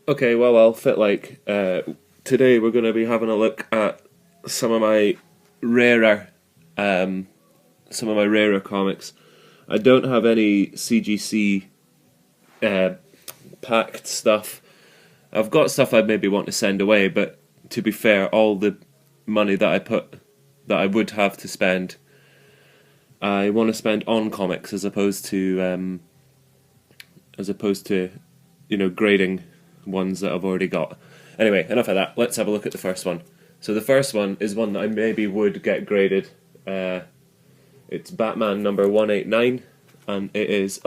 Okay, well, I'll fit like today we're going to be having a look at some of my rarer, um, some of my rarer comics. I don't have any CGC uh, packed stuff. I've got stuff I maybe want to send away, but to be fair, all the money that I would have to spend, I want to spend on comics as opposed to grading ones that I've already got. Anyway, enough of that. Let's have a look at the first one. So the first one is one that I maybe would get graded. It's Batman number 189, and it is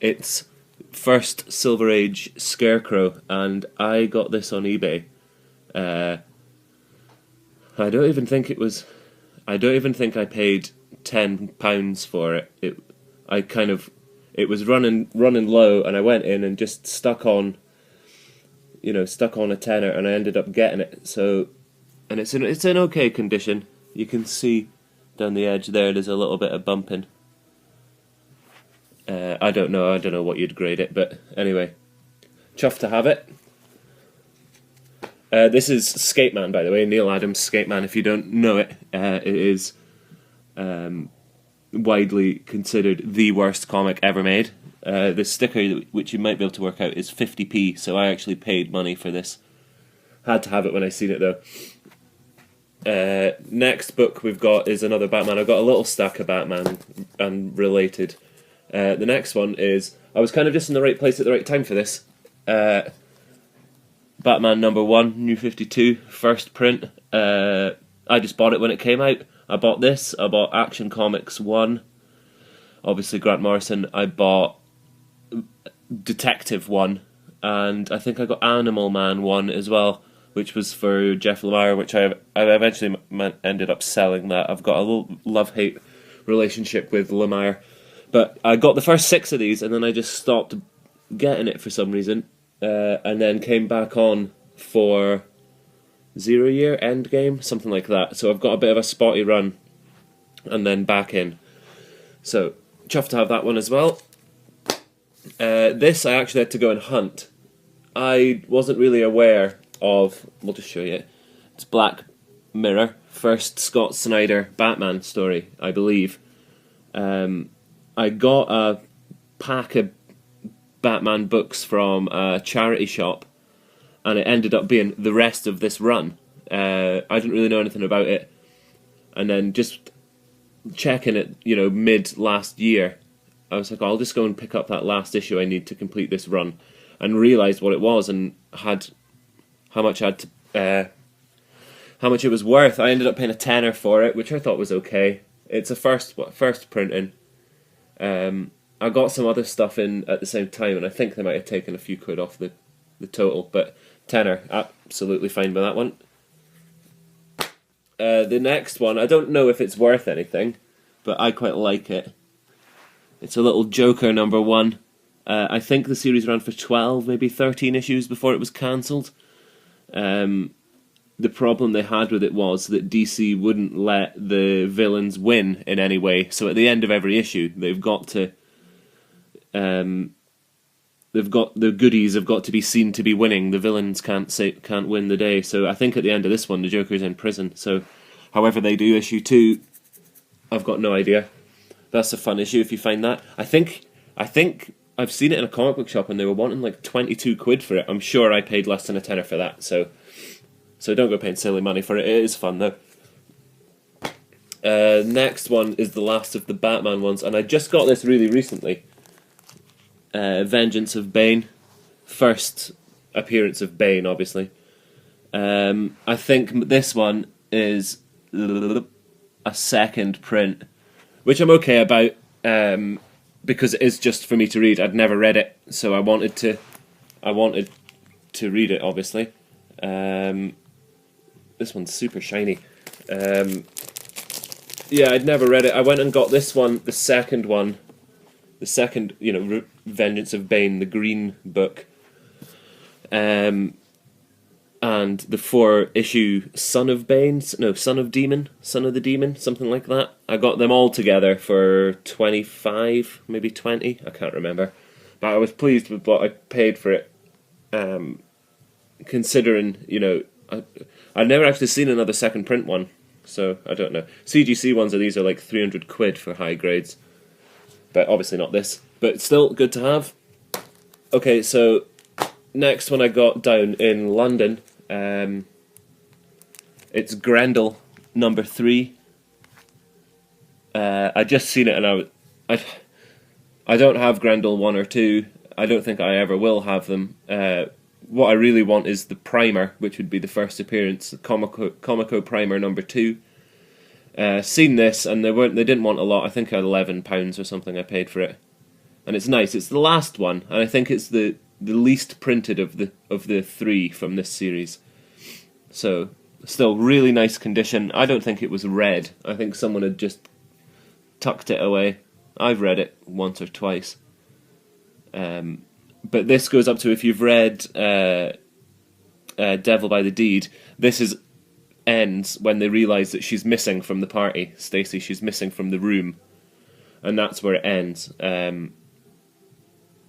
it's first Silver Age Scarecrow, and I got this on eBay. I don't even think it was. I don't even think I paid £10 for it. It was running low, and I went in and just stuck on a tenner, and I ended up getting it. So, and it's in okay condition. You can see down the edge there's a little bit of bumping. I don't know what you'd grade it, but anyway, chuffed to have it. This is Skateman, by the way, Neil Adams' Skateman. If you don't know it, it is widely considered the worst comic ever made. The sticker, which you might be able to work out, is 50p, so I actually paid money for this. Had to have it when I seen it, though. Next book we've got is another Batman. I've got a little stack of Batman and related. The next one is... I was kind of just in the right place at the right time for this. Batman number 1, New 52, first print. I just bought it when it came out. I bought this. I bought Action Comics 1. Obviously Grant Morrison. I bought Detective 1. And I think I got Animal Man 1 as well, which was for Jeff Lemire, which I eventually ended up selling that. I've got a little love-hate relationship with Lemire. But I got the first 6 of these, and then I just stopped getting it for some reason. And then came back on for 0 Year Endgame, something like that. So I've got a bit of a spotty run, and then back in. So, chuffed to have that one as well. This I actually had to go and hunt. I wasn't really aware of... We'll just show you it. It's Black Mirror, first Scott Snyder Batman story, I believe. I got a pack of Batman books from a charity shop, and it ended up being the rest of this run. I didn't really know anything about it, and then just checking it, mid last year, I was like, I'll just go and pick up that last issue I need to complete this run, and realised what it was and how much it was worth. I ended up paying a tenner for it, which I thought was okay. It's a first printing. I got some other stuff in at the same time, and I think they might have taken a few quid off the total, but tenner, absolutely fine by that one. The next one, I don't know if it's worth anything, but I quite like it. It's a little Joker number 1. I think the series ran for 12, maybe 13 issues before it was cancelled. The problem they had with it was that DC wouldn't let the villains win in any way, so at the end of every issue, they've got to... the goodies have got to be seen to be winning. The villains can't win the day. So I think at the end of this one, the Joker's in prison. So, however they do issue 2, I've got no idea. That's a fun issue if you find that. I think I've seen it in a comic book shop, and they were wanting like 22 quid for it. I'm sure I paid less than a tenner for that. So don't go paying silly money for it. It is fun though. Next one is the last of the Batman ones, and I just got this really recently. Vengeance of Bane, first appearance of Bane, obviously. I think this one is a second print, which I'm okay about, because it is just for me to read. I'd never read it, so I wanted to read it, obviously. This one's super shiny. Yeah, I'd never read it. I went and got this one, the second one. The second, Vengeance of Bane, the green book. And the 4-issue Son of Bane, Son of Demon, Son of the Demon, something like that. I got them all together for 25, maybe 20, I can't remember. But I was pleased with what I paid for it. considering, I've never actually seen another second print one, so I don't know. CGC ones of these are like 300 quid for high grades, but obviously not this. But still good to have. Okay, so next one I got down in London. It's Grandal #3. I just seen it and I don't have Grandal 1 or 2. I don't think I ever will have them. What I really want is the primer, which would be the first appearance, the Comico primer #2. Seen this and they didn't want a lot. I think I had £11 or something I paid for it, and it's nice. It's the last one, and I think it's the least printed of the 3 from this series. So still really nice condition. I don't think it was read. I think someone had just tucked it away. I've read it once or twice. But this goes up to, if you've read Devil by the Deed, this ends when they realise that she's missing from the party. Stacy, she's missing from the room. And that's where it ends. And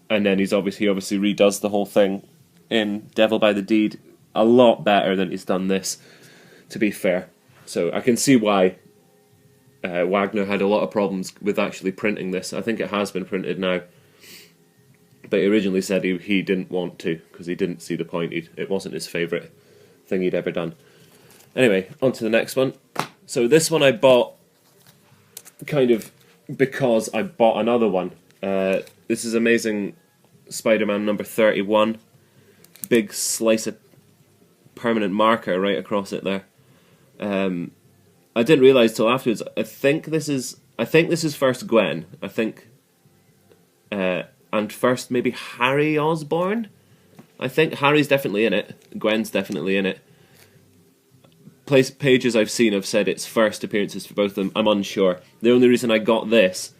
then he obviously redoes the whole thing in Devil by the Deed a lot better than he's done this, to be fair. So I can see why Wagner had a lot of problems with actually printing this. I think it has been printed now. But he originally said he didn't want to, because he didn't see the point. It wasn't his favourite thing he'd ever done. Anyway, on to the next one. So this one I bought kind of because I bought another one. This is Amazing Spider-Man #31. Big slice of permanent marker right across it there. I didn't realise till afterwards. I think this is first Gwen. I think, and first maybe Harry Osborn. I think Harry's definitely in it. Gwen's definitely in it. Pages I've seen have said it's first appearances for both of them. I'm unsure. The only reason I got this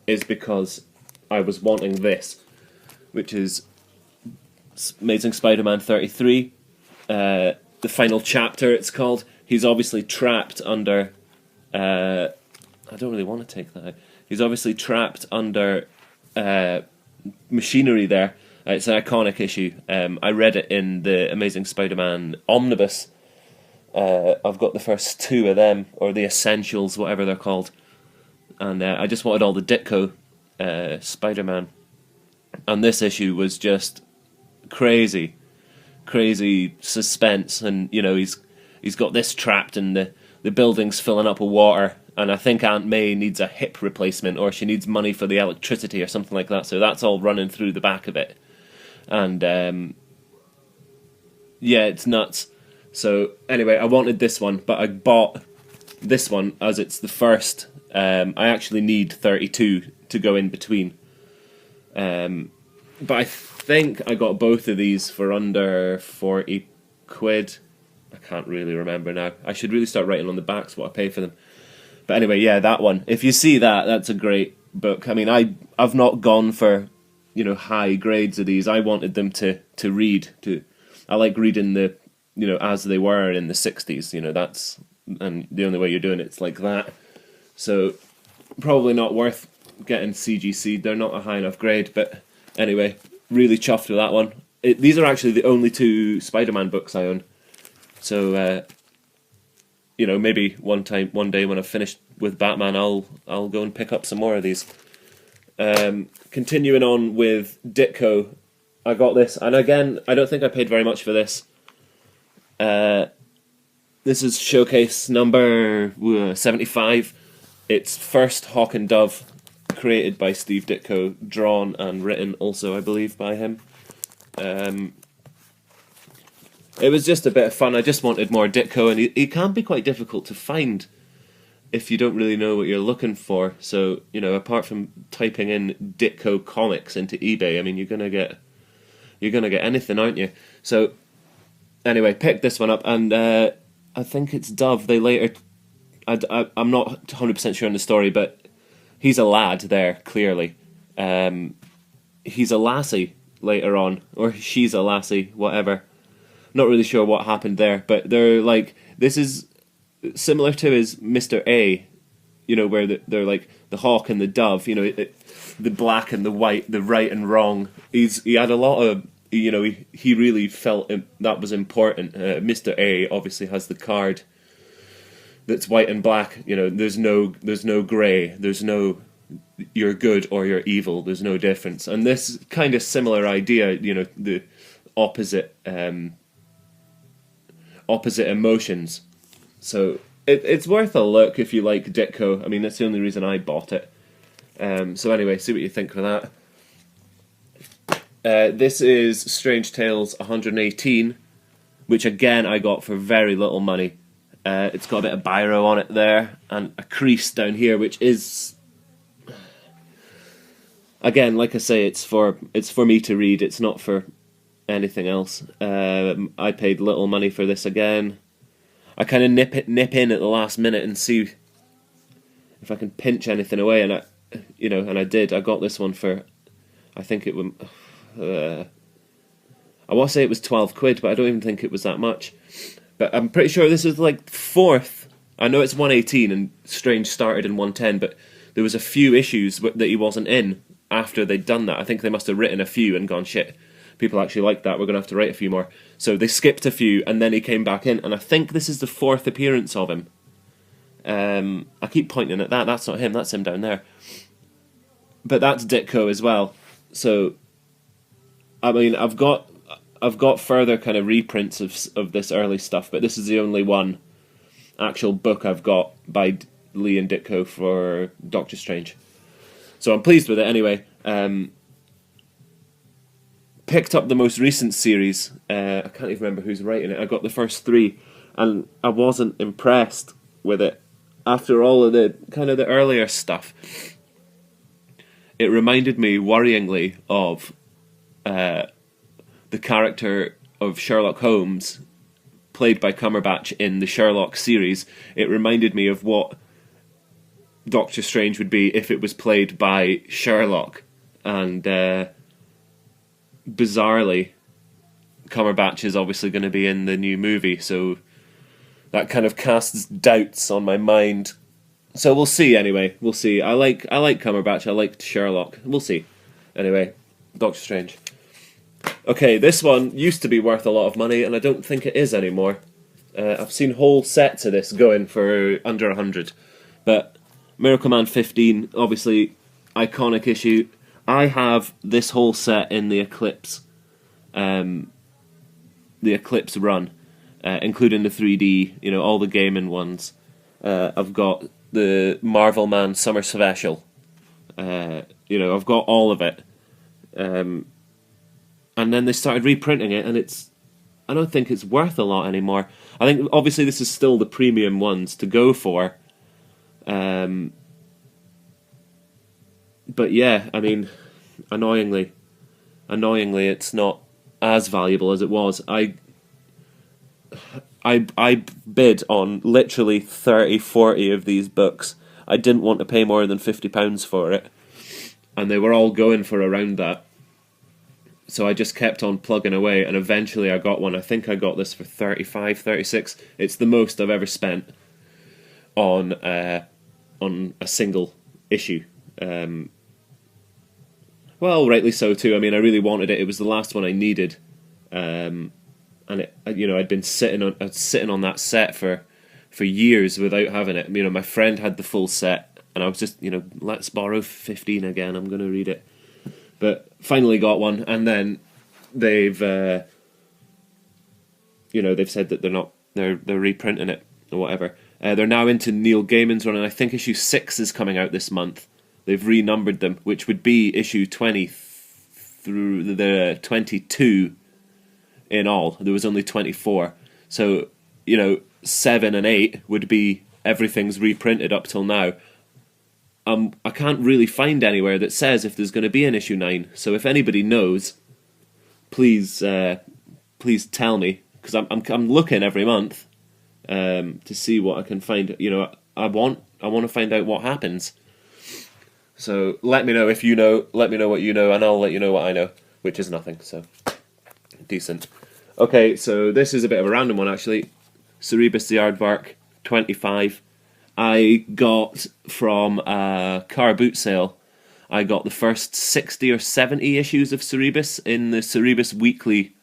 is because I was wanting this, which is Amazing Spider-Man 33. The final chapter, it's called. He's obviously trapped under... I don't really want to take that out. He's obviously trapped under machinery there. It's an iconic issue. I read it in the Amazing Spider-Man Omnibus. I've got the first 2 of them, or the Essentials, whatever they're called. And I just wanted all the Ditko Spider-Man. And this issue was just crazy suspense. And, he's got this trapped and the building's filling up with water. And I think Aunt May needs a hip replacement, or she needs money for the electricity or something like that. So that's all running through the back of it. And, yeah, it's nuts. So, anyway, I wanted this one, but I bought this one as it's the first. I actually need 32 to go in between. But I think I got both of these for under 40 quid. I can't really remember now. I should really start writing on the backs what I pay for them. But anyway, yeah, that one. If you see that, that's a great book. I mean, I've not gone for, high grades of these. I wanted them to read. I like reading the, as they were in the 60s. That's, and the only way you're doing it's like that. So probably not worth getting CGC. They're not a high enough grade. But anyway, really chuffed with that one. These are actually the only 2 Spider-Man books I own. So, maybe one day when I've finished with Batman, I'll go and pick up some more of these. Continuing on with Ditko, I got this, and again, I don't think I paid very much for this. This is showcase number 75. It's first Hawk and Dove, created by Steve Ditko, drawn and written also, I believe, by him. It was just a bit of fun. I just wanted more Ditko, and he can be quite difficult to find if you don't really know what you're looking for. So, apart from typing in Ditko comics into eBay, I mean, you're gonna get anything, aren't you? So, anyway, picked this one up, and I think it's Dove. They later, I'm not 100% sure on the story, but he's a lad there, clearly. He's a lassie later on, or she's a lassie, whatever. Not really sure what happened there, but they're like, this is similar to his Mr. A, where they're like the hawk and the dove, the black and the white, the right and wrong. He had a lot of he really felt that was important. Mr. A obviously has the card that's white and black. There's no grey. There's no you're good or you're evil. There's no difference. And this kind of similar idea, the opposite emotions. So it's worth a look if you like Ditko. I mean, that's the only reason I bought it. So anyway, see what you think of that. This is Strange Tales 118, which again I got for very little money. It's got a bit of biro on it there, and a crease down here, which is, again, like I say, it's for me to read. It's not for anything else. I paid little money for this again. I kind of nip in at the last minute and see if I can pinch anything away, and I did. I got this one for, I think it was. I want to say it was 12 quid, but I don't even think it was that much. But I'm pretty sure this is like fourth. I know it's 118 and Strange started in 110, but there was a few issues that he wasn't in after they'd done that. I think they must have written a few and gone, shit, people actually like that, we're going to have to write a few more. So they skipped a few, and then he came back in, and I think this is the fourth appearance of him. I keep pointing at that. That's not him. That's him down there. But that's Ditko as well. So, I mean, I've got further kind of reprints of this early stuff, but this is the only one actual book I've got by Lee and Ditko for Doctor Strange. So I'm pleased with it anyway. Picked up the most recent series. I can't even remember who's writing it. I got the first 3, and I wasn't impressed with it. After all of the kind of the earlier stuff, it reminded me worryingly of the character of Sherlock Holmes, played by Cumberbatch in the Sherlock series. It reminded me of what Doctor Strange would be if it was played by Sherlock. And bizarrely, Cumberbatch is obviously going to be in the new movie, so that kind of casts doubts on my mind. So we'll see anyway. We'll see. I like Cumberbatch. I liked Sherlock. We'll see. Anyway, Doctor Strange. Okay, this one used to be worth a lot of money, and I don't think it is anymore. I've seen whole sets of this going for under 100. But Miracle Man 15, obviously, iconic issue. I have this whole set in the Eclipse run, including the 3D, all the gaming ones. I've got the Marvel Man Summer Special. I've got all of it. And then they started reprinting it, and I don't think it's worth a lot anymore. I think, obviously, this is still the premium ones to go for. But yeah, I mean, annoyingly, it's not as valuable as it was. I bid on literally 30, 40 of these books. I didn't want to pay more than £50 for it, and they were all going for around that. So I just kept on plugging away, and eventually I got one. I think I got this for 35, 36. It's the most I've ever spent on a single issue. Well, rightly so too. I mean, I really wanted it. It was the last one I needed, and I'd been sitting on that set for years without having it. My friend had the full set, and I was just, let's borrow 15 again. I'm going to read it. But finally got one, and then they've said that they're reprinting it or whatever. They're now into Neil Gaiman's run, and I think issue 6 is coming out this month. They've renumbered them, which would be issue 20 through the 22 in all. There was only 24. So, 7 and 8 would be everything's reprinted up till now. I can't really find anywhere that says if there's going to be an issue 9. So if anybody knows, please tell me, because I'm looking every month to see what I can find. I want to find out what happens. So let me know if you know. Let me know what you know, and I'll let you know what I know, which is nothing. So decent. Okay, so this is a bit of a random one actually. Cerebus the Aardvark 25. I got from a car boot sale. I got the first 60 or 70 issues of Cerebus in the Cerebus Weekly,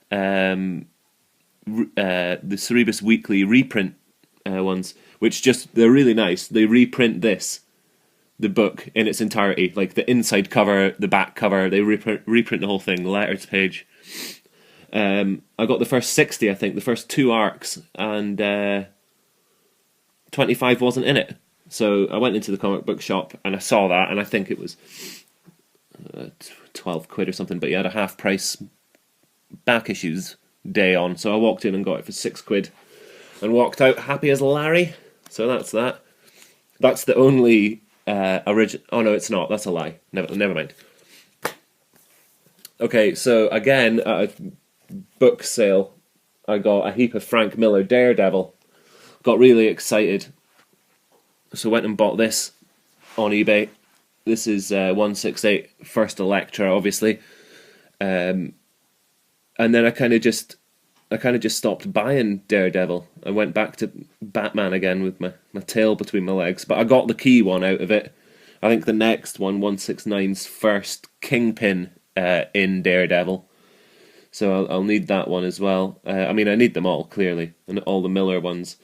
the Cerebus Weekly reprint ones, which they're really nice. They reprint the book in its entirety, like the inside cover, the back cover. They reprint the whole thing, letters page. I got the first 60, I think, the first 2 arcs, and 25 wasn't in it. So I went into the comic book shop and I saw that, and I think it was 12 quid or something, but you had a half price back issues day on, so I walked in and got it for 6 quid and walked out happy as Larry. So that's that. That's the only original. Oh no, it's not. That's a lie. Never mind. Okay, so again, at a book sale, I got a heap of Frank Miller Daredevil. Got really excited, so went and bought this on eBay. This is 168 First Electra, obviously, and then I kind of just stopped buying Daredevil. I went back to Batman again with my tail between my legs, but I got the key one out of it. I think the next one, 169's first Kingpin in Daredevil, so I'll need that one as well. I mean, I need them all, clearly, and all the Miller ones.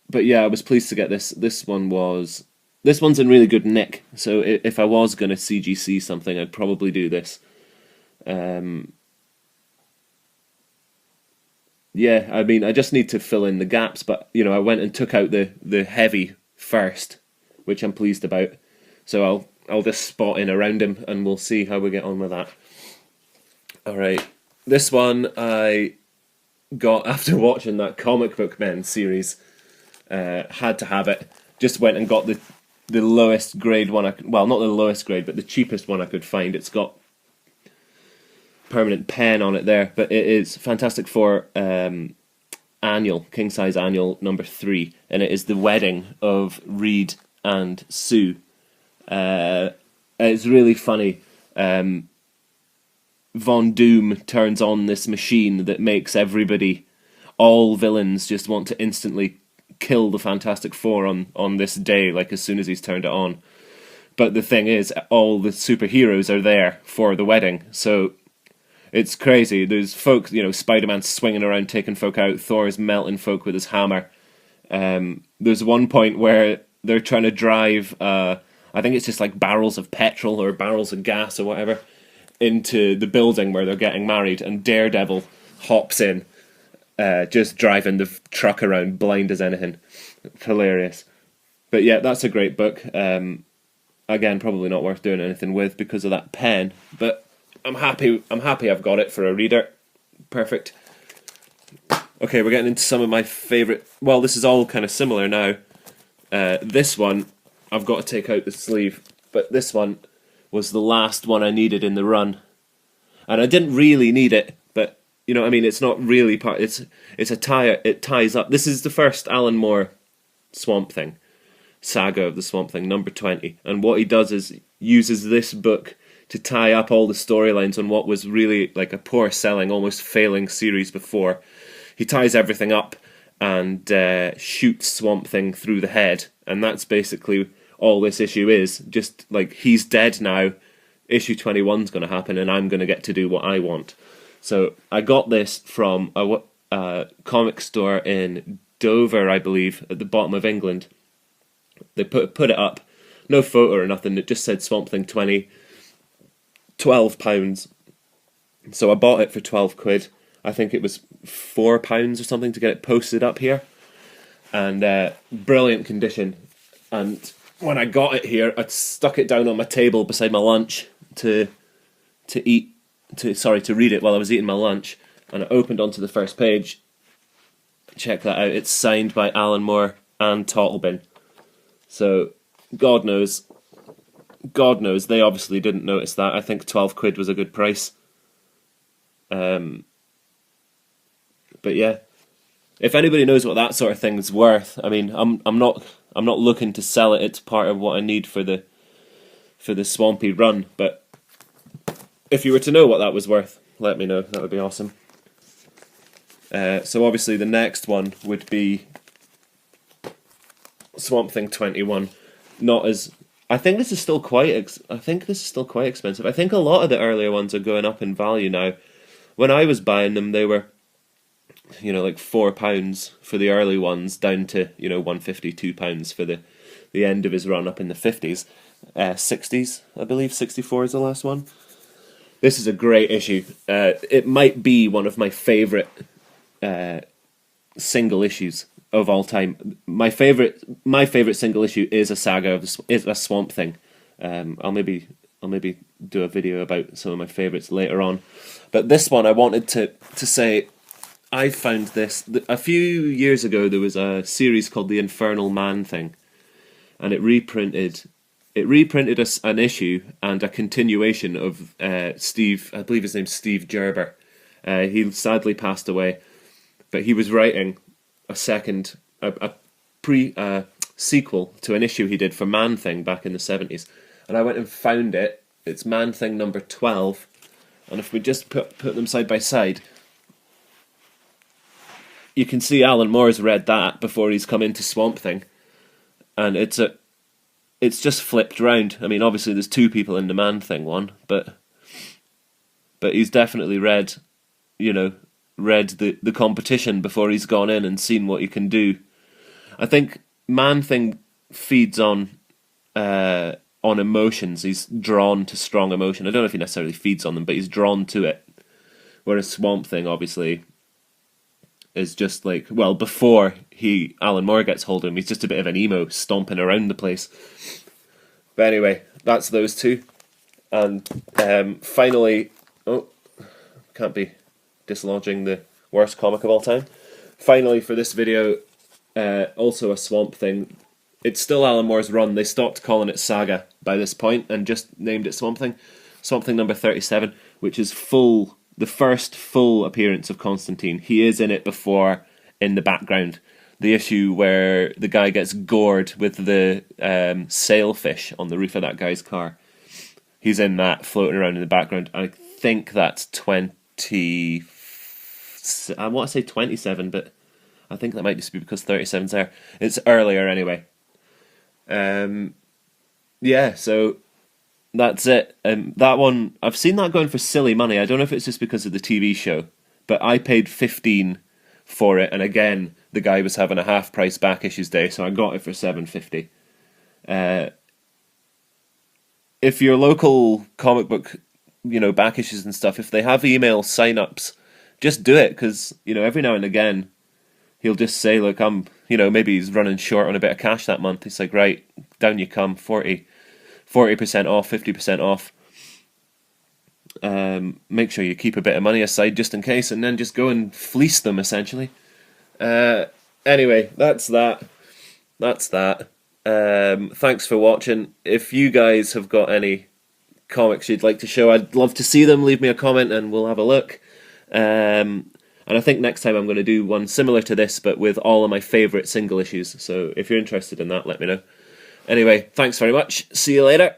But yeah, I was pleased to get this. This one's in really good nick, so if I was going to CGC something, I'd probably do this. Yeah, I mean, I just need to fill in the gaps, but, you know, I went and took out the heavy first, which I'm pleased about. So I'll just spot in around him, and we'll see how we get on with that. Alright, this one I got after watching that Comic Book Men series. Had to have it. Just went and got the lowest grade one. Well, not the lowest grade, but the cheapest one I could find. It's got permanent pen on it there, but it is Fantastic Four annual, king size annual number 3, and it is the wedding of Reed and Sue. It's really funny. Von Doom turns on this machine that makes all villains just want to instantly kill the Fantastic Four on this day, like as soon as he's turned it on. But the thing is, all the superheroes are there for the wedding, so it's crazy. There's folk, you know, Spiderman's swinging around taking folk out, Thor's melting folk with his hammer. There's one point where they're trying to drive, I think it's just like barrels of petrol or barrels of gas or whatever, into the building where they're getting married, and Daredevil hops in, just driving the truck around blind as anything. Hilarious. But yeah, that's a great book. Again, probably not worth doing anything with because of that pen, but I'm happy I've got it for a reader. Perfect. Okay, we're getting into some of my favourite... Well, this is all kind of similar now. This one, I've got to take out the sleeve, but this one was the last one I needed in the run. And I didn't really need it, but, you know what I mean, it's not really part... It's a tie... It ties up... This is the first Alan Moore Swamp Thing. Saga of the Swamp Thing, number 20. And what he does is uses this book to tie up all the storylines on what was really like a poor selling, almost failing series before. He ties everything up and shoots Swamp Thing through the head, and that's basically all this issue is. Just like, he's dead now, issue 21's going to happen, and I'm going to get to do what I want. So I got this from a comic store in Dover, I believe, at the bottom of England. They put it up, no photo or nothing, it just said Swamp Thing 20, £12. So I bought it for 12 quid. I think it was £4 or something to get it posted up here. And brilliant condition. And when I got it here, I stuck it down on my table beside my lunch to read it while I was eating my lunch. And I opened onto the first page. Check that out. It's signed by Alan Moore and Tottlebin. So God knows they obviously didn't notice that. I think 12 quid was a good price. But yeah, if anybody knows what that sort of thing's worth, I mean, I'm not looking to sell it. It's part of what I need for the swampy run. But if you were to know what that was worth, let me know. That would be awesome. So obviously the next one would be Swamp Thing 21. not as. I think this is still quite. I think this is still quite expensive. I think a lot of the earlier ones are going up in value now. When I was buying them, they were, like £4 for the early ones, down to £1.50, £2 for the end of his run up in the 50s, 60s, I believe. 64 is the last one. This is a great issue. It might be one of my favourite single issues of all time. My favorite single issue is a Saga, is a Swamp Thing. I'll maybe do a video about some of my favorites later on. But this one, I wanted to say, I found this a few years ago. There was a series called The Infernal Man Thing, and it reprinted an issue and a continuation of Steve. I believe his name's Steve Gerber. He sadly passed away, but he was writing a sequel to an issue he did for Man Thing back in the 70s, and I went and found it. It's Man Thing number 12, and if we just put them side by side, you can see Alan Moore's read that before he's come into Swamp Thing, and it's just flipped round. I mean, obviously there's two people in the Man Thing one, but he's definitely read the competition before he's gone in and seen what he can do. I think Man Thing feeds on emotions. He's drawn to strong emotion. I don't know if he necessarily feeds on them, but he's drawn to it. Whereas Swamp Thing obviously is just like, well, before Alan Moore gets hold of him, he's just a bit of an emo stomping around the place. But anyway, that's those two. And finally, can't be dislodging the worst comic of all time. Finally, for this video, also a Swamp Thing. It's still Alan Moore's run. They stopped calling it Saga by this point and just named it Swamp Thing. Swamp Thing number 37, which is the first full appearance of Constantine. He is in it before, in the background. The issue where the guy gets gored with the sailfish on the roof of that guy's car. He's in that, floating around in the background. I think that's 20... I want to say 27, but I think that might just be because 37's there. It's earlier anyway. Yeah, so that's it. That one, I've seen that going for silly money. I don't know if it's just because of the TV show, but I paid $15 for it, and again, the guy was having a half price back issues day, so I got it for $7.50. If your local comic book, back issues and stuff, if they have email sign-ups, just do it, because, every now and again, he'll just say, look, maybe he's running short on a bit of cash that month. It's like, right, down you come, 40% off, 50% off. Make sure you keep a bit of money aside just in case, and then just go and fleece them, essentially. Anyway, that's that. Thanks for watching. If you guys have got any comics you'd like to show, I'd love to see them. Leave me a comment and we'll have a look. And I think next time I'm going to do one similar to this, but with all of my favourite single issues. So if you're interested in that, let me know. Anyway, thanks very much. See you later.